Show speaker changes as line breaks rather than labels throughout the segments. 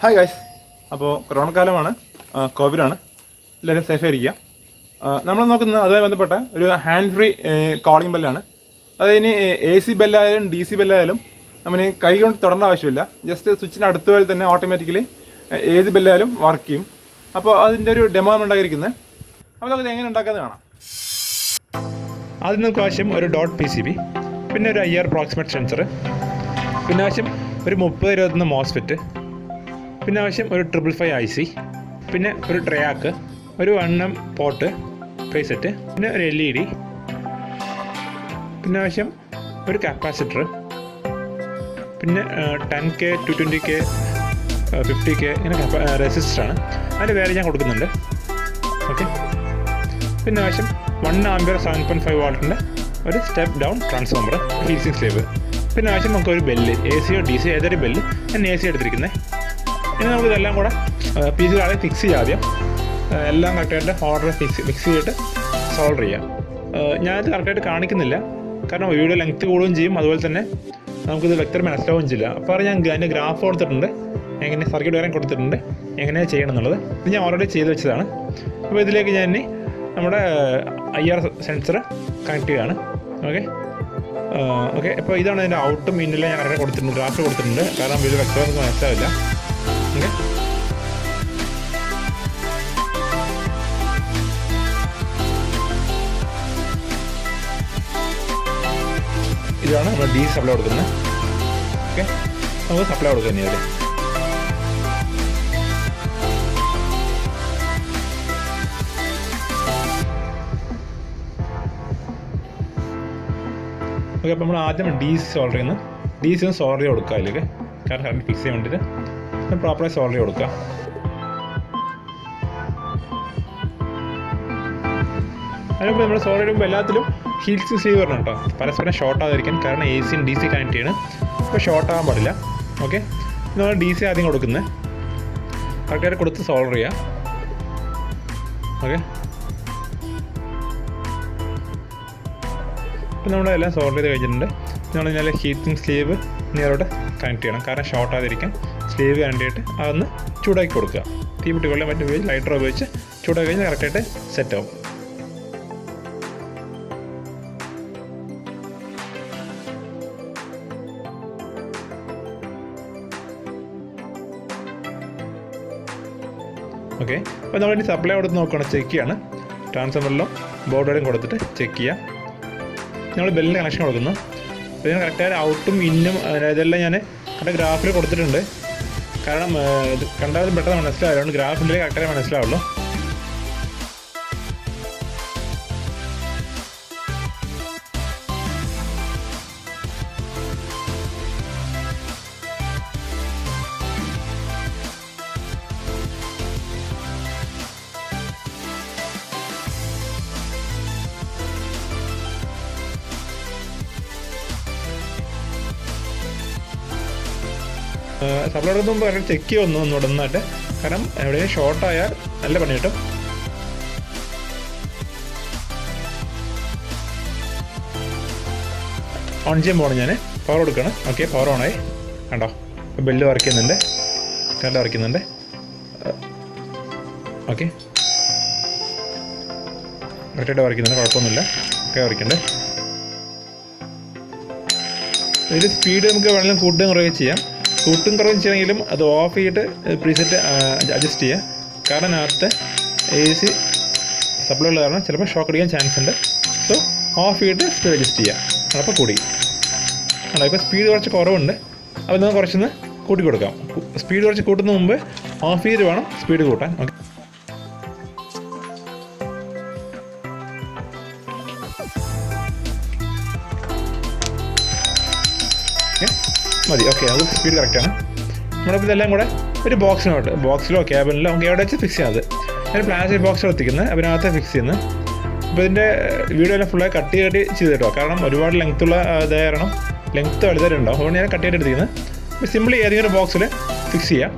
Hi guys. അപ്പോൾ corona കാലമാണ്, കോവിഡാണ്. എല്ലാവരും സേഫായിരിക്കുക. നമ്മൾ നോക്കുന്നത് അതുമായി ബന്ധപ്പെട്ട ഒരു ഹാൻഡ് ഫ്രീ കോളിംഗ് ബെല്ലാണ്. അതിന് AC ബെല്ലായാലും DC ബെല്ലായാലും നമ്മൾ കൈ കൊണ്ട് തൊടേണ്ട ആവശ്യമില്ല. ജസ്റ്റ് സ്വിച്ചിന് അടുത്ത് വരെ തന്നെ ഓട്ടോമാറ്റിക്കലി ഏത് ബെല്ലായാലും വർക്ക് ചെയ്യും. അപ്പോൾ അതിൻ്റെ ഒരു ഡെമോ ആണ് ഉണ്ടാക്കിയിരിക്കുന്നത്. അപ്പോൾ നമുക്കത് എങ്ങനെ ഉണ്ടാക്കാമെന്ന് കാണാം. ആദ്യം നമുക്ക് ആവശ്യം ഒരു .PCB, പിന്നെ ഒരു IR അപ്രോക്സിമേറ്റ് സെൻസർ, പിന്നെ ആവശ്യം ഒരു 3021 മോസ്ഫെറ്റ്, പിന്നെ ആവശ്യം ഒരു 555 IC, പിന്നെ ഒരു ട്രയാക്ക്, ഒരു 1M പോട്ട് പ്രീസെറ്റ്, പിന്നെ ഒരു LED, പിന്നെ ആവശ്യം ഒരു കപ്പാസിറ്റർ, പിന്നെ 10K 220K 50K ഇങ്ങനെ റെസിസ്റ്ററാണ്. അതിൻ്റെ വേറെ ഞാൻ കൊടുക്കുന്നുണ്ട്. ഓക്കെ. പിന്നെ ആവശ്യം 1 ആംപിയർ 7.5 വാട്ടിൻ്റെ ഒരു step down transformer, heating slave. പിന്നെ ആവശ്യം നമുക്കൊരു ബെല്ല്, AC യോ DC ഏതൊരു ബെല്ല്. ഞാൻ AC എടുത്തിരിക്കുന്നത്. ഇനി നമുക്കിതെല്ലാം കൂടെ പീസുകളായി ഫിക്സ് ചെയ്യാം. ആദ്യം എല്ലാം കറക്റ്റായിട്ട് ഓർഡർ ഫിക്സ് ചെയ്തിട്ട് സോൾവ് ചെയ്യാം. ഞാനിത് കറക്റ്റായിട്ട് കാണിക്കുന്നില്ല, കാരണം വീഡിയോ ലെങ്ത്ത് കൂടുകയും ചെയ്യും, അതുപോലെ തന്നെ നമുക്കിത് വ്യക്തമായി മനസ്സിലാവുകയും ചെയ്യില്ല. അപ്പോൾ ഞാൻ അതിൻ്റെ ഗ്രാഫ് കൊടുത്തിട്ടുണ്ട്, എങ്ങനെ സർക്യൂട്ട് വരാൻ കൊടുത്തിട്ടുണ്ട്, എങ്ങനെയാണ് ചെയ്യണം എന്നുള്ളത്. ഇത് ഞാൻ ഓൾറെഡി ചെയ്ത് വെച്ചതാണ്. അപ്പോൾ ഇതിലേക്ക് ഞാൻ ഇനി നമ്മുടെ IR സെൻസർ കണക്ട് ചെയ്യുകയാണ്. ഓക്കെ. അപ്പോൾ ഇതാണ് അതിൻ്റെ ഔട്ടും ഇന്നെല്ലാം ഞാൻ കറക്റ്റ് കൊടുത്തിട്ടുണ്ട്, ഗ്രാഫ് കൊടുത്തിട്ടുണ്ട്, കാരണം വീഡിയോ വ്യക്തമായി നമുക്ക് മനസ്സിലാവില്ല. ഓക്കെ. ഇതാണ് നമ്മൾ DC സപ്ലൈ കൊടുക്കുന്നത്. ഓക്കെ. നമുക്ക് സപ്ലൈ കൊടുക്കുക തന്നെയാണ്. ഓക്കെ. അപ്പോൾ നമ്മൾ ആദ്യം DC സോൾഡർ ചെയ്യുന്നു. DC ഒന്ന് സോൾഡർ ചെയ്ത് കൊടുക്കുക അതിലേക്ക്, കാരണം കറണ്ട് ഫിക്സ് ചെയ്യാൻ വേണ്ടിയിട്ട് പ്രോപ്പറായി സോൾഡർ ചെയ്ത് കൊടുക്കുക. അതിനിപ്പോൾ നമ്മൾ സോൾഡർ ചെയ്യുമ്പോൾ എല്ലാത്തിലും ഹീറ്റിംഗ് സ്ലീവ് വരണം കേട്ടോ, പരസ്പരം ഷോർട്ട് ആകാതിരിക്കാൻ. കാരണം AC യും DC കണക്ട് ചെയ്യണം, അപ്പോൾ ഷോർട്ട് ആകാൻ പാടില്ല. ഓക്കെ. നമ്മൾ DC ആദ്യം കൊടുക്കുന്നത് കറക്റ്റായിട്ട് കൊടുത്ത് സോൾഡർ ചെയ്യാം. ഓക്കെ. അപ്പോൾ നമ്മളെല്ലാം സോൾഡർ ചെയ്ത് കഴിഞ്ഞിട്ടുണ്ട്. നമ്മൾ നല്ല ഹീറ്റിംഗ് സ്ലീവ് നിയറോട്ട് കണക്ട് ചെയ്യണം, കാരണം ഷോർട്ട് ആകാതിരിക്കാൻ. സ്ലീവ് കണ്ടിട്ട് അതൊന്ന് ചൂടാക്കി കൊടുക്കുക. തീപ്പെട്ടിക്കൊള്ളിൽ മറ്റും ഉപയോഗിച്ച് ലൈറ്റർ ഉപയോഗിച്ച് ചൂടാക്കി കഴിഞ്ഞാൽ കറക്റ്റായിട്ട് സെറ്റ് ആവും. ഓക്കെ. അപ്പോൾ നമ്മളിനി സപ്ലൈ കൊടുത്ത് നോക്കുകയാണ്, ചെക്ക് ചെയ്യാണ്. ട്രാൻസ്ഫോമറിലും ബോർഡിലും കൊടുത്തിട്ട് ചെക്ക് ചെയ്യാം. നമ്മൾ ബെല്ലിൻ്റെ കണക്ഷൻ കൊടുക്കുന്നു. അപ്പോൾ ഞാൻ കറക്റ്റായിട്ട് ഔട്ടും ഇന്നും ഇതെല്ലാം ഞാൻ കറക്റ്റ് ഗ്രാഫിൽ കൊടുത്തിട്ടുണ്ട്, കാരണം ഇത് കണ്ടാലും പെട്ടെന്ന് മനസ്സിലാവുള്ളൂ. ഗ്രാഫിൻ്റെ കറക്റ്റായി മനസ്സിലാവുള്ളൂ. സപ്ലൈ എടുത്ത് മുമ്പ് ചെക്ക് ചെയ്യുന്നു ഒന്നുകൂടെ നന്നായിട്ട്, കാരണം എവിടെയും ഷോർട്ടായാൽ നല്ല പണി കിട്ടും. ഓൺ ചെയ്യാൻ പോകണം, ഞാൻ പവർ കൊടുക്കണം. ഓക്കെ. പവർ ഓണായി. കണ്ടോ, ബെല്ല് വർക്ക് ചെയ്യുന്നുണ്ട്, കറണ്ട് വർക്ക് ചെയ്യുന്നുണ്ട്. ഓക്കെ. കറക്റ്റായിട്ട് വർക്ക് ചെയ്യുന്നുണ്ട്, കുഴപ്പമൊന്നുമില്ല. ഒക്കെ വർക്കുണ്ട്. ഇതിൽ സ്പീഡ് നമുക്ക് വേണമെങ്കിലും കൂട്ടുകയും കുറയുകയും ചെയ്യാം. കൂട്ടും കുറവും ചെയ്യണമെങ്കിലും അത് ഓഫ് ചെയ്തിട്ട് പ്രീസെറ്റ് അഡ്ജസ്റ്റ് ചെയ്യുക, കാരണം അതിനകത്ത് AC സപ്ലൈ ഉള്ള കാരണം ചിലപ്പോൾ ഷോക്ക് അടിക്കാൻ ചാൻസ് ഉണ്ട്. സോ ഓഫ് ചെയ്തിട്ട് സ്പീഡ് അഡ്ജസ്റ്റ് ചെയ്യുക. അപ്പോൾ കൂടി ആണോ. ഇപ്പോൾ സ്പീഡ് കുറച്ച് കുറവുണ്ട്, അപ്പോൾ നമുക്ക് കുറച്ചൊന്ന് കൂട്ടി കൊടുക്കാം. സ്പീഡ് കുറച്ച് കൂട്ടുന്ന മുമ്പ് ഓഫ് ചെയ്ത് വേണം സ്പീഡ് കൂട്ടാൻ. ഓക്കെ. മതി. ഓക്കെ. അത് സ്പീഡ് കറക്റ്റാണ്. നമ്മളിപ്പോൾ ഇതെല്ലാം കൂടെ ഒരു ബോക്സിലോ ക്യാബിനിലോ നമുക്ക് എവിടെ വെച്ച് ഫിക്സ് ചെയ്യാം. ഞാൻ പ്ലാസ്റ്റിക് ബോക്സിൽ എത്തിക്കുന്നത്, അതിനകത്ത് ഫിക്സ് ചെയ്യുന്നത്. അപ്പോൾ ഇതിൻ്റെ വീഡിയോ എല്ലാം ഫുള്ളായി കട്ട് ചെയ്ത് കേട്ടോ, കാരണം ഒരുപാട് ലെങ്ത്തുള്ള ഇത് കാരണം ലെങ്ത്ത് വലുതായിട്ടുണ്ടാവും. അതുകൊണ്ട് ഞാൻ കട്ട് ചെയ്ത് എടുത്തിരിക്കുന്നത്. അപ്പോൾ സിമ്പിളി ഏതെങ്കിലും ബോക്സിൽ ഫിക്സ് ചെയ്യാം.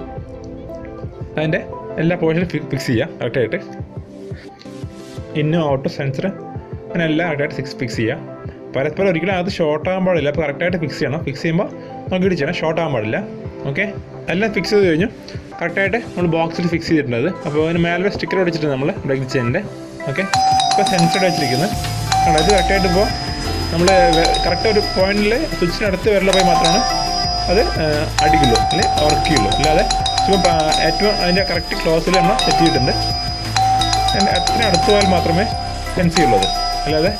അതിൻ്റെ എല്ലാ പോർഷനും ഫിക്സ് ചെയ്യാം കറക്റ്റായിട്ട്. ഇന്നും ഔട്ടും സെൻസർ അങ്ങനെ എല്ലാം കറക്റ്റായിട്ട് ഫിക്സ് ചെയ്യാം. പരസ്പരം ഒരിക്കലും അത് ഷോർട്ട് ആകാൻ പാടില്ല. അപ്പോൾ കറക്റ്റായിട്ട് ഫിക്സ് ചെയ്യണം. ഫിക്സ് ചെയ്യുമ്പോൾ നമുക്ക് ഇടിച്ച് ചെയ്യണം, ഷോർട്ട് ആകാൻ പാടില്ല. ഓക്കെ, എല്ലാം ഫിക്സ് ചെയ്ത് കഴിഞ്ഞു. കറക്റ്റായിട്ട് നമ്മൾ ബോക്സിൽ ഫിക്സ് ചെയ്തിട്ടുണ്ട്. അപ്പോൾ അതിന് മേലെ സ്റ്റിക്കർ അടിച്ചിട്ട് നമ്മൾ ബ്രേക്ക് ചെയിനിൻ്റെ. ഓക്കെ, ഇപ്പോൾ സെൻസർ വെച്ചിരിക്കുന്നത് കാരണം ഇത് കറക്റ്റായിട്ട് ഇപ്പോൾ നമ്മൾ കറക്റ്റ് ഒരു പോയിന്റിൽ സ്വിച്ചിനടുത്ത് വരല പോയി മാത്രമാണ് അത് അടിക്കുള്ളൂ അല്ലെങ്കിൽ വർക്ക് ചെയ്യുള്ളൂ. അല്ലാതെ ഇപ്പോൾ ഏറ്റവും അതിൻ്റെ കറക്റ്റ് ക്ലോസിൽ നമ്മൾ സെറ്റ് ചെയ്തിട്ടുണ്ട്. അത്ര അടുത്ത് പോയാൽ മാത്രമേ സെൻസ് ചെയ്യുള്ളൂ അത്. അല്ലാതെ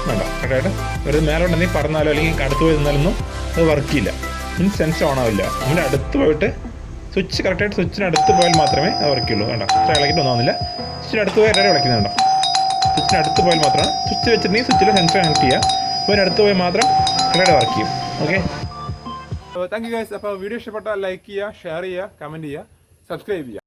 വേണ്ട കറക്റ്റായിട്ട് വെറുതെ മേലോട്ടെന്തെങ്കിലും പറഞ്ഞാലോ അല്ലെങ്കിൽ അടുത്ത് പോയി നിന്നാലൊന്നും അത് വർക്ക് ചെയ്യില്ല, മീൻസ് സെൻസ് ഓൺ ആവില്ല. നമ്മൾ അടുത്ത് പോയിട്ട് സ്വിച്ച് കറക്റ്റായിട്ട് സ്വിച്ചിനടുത്ത് പോയാൽ മാത്രമേ അത് വർക്ക് ചെയ്യുള്ളൂ. വേണ്ട അത്ര ഇളക്കിയിട്ട് ഒന്നാവുന്നില്ല. സ്വിച്ചിനടുത്ത് പോയി എല്ലാവരും വിളക്കുന്നുണ്ടോ, സ്വിച്ചിനടുത്ത് പോയാൽ മാത്രമാണ് സ്വിച്ച് വെച്ചിട്ടുണ്ടെങ്കിൽ സ്വിച്ചിൽ സെൻസർ കണക്ട് ചെയ്യുക. അപ്പോൾ അതിനടുത്ത് പോയി മാത്രം കറക്റ്റായിട്ട് വർക്ക് ചെയ്യും. Okay, thank you guys. അപ്പോൾ വീഡിയോ ഇഷ്ടപ്പെട്ടാൽ ലൈക്ക് ചെയ്യുക, ഷെയർ ചെയ്യുക, കമൻറ്റ് ചെയ്യുക, സബ്സ്ക്രൈബ് ചെയ്യുക.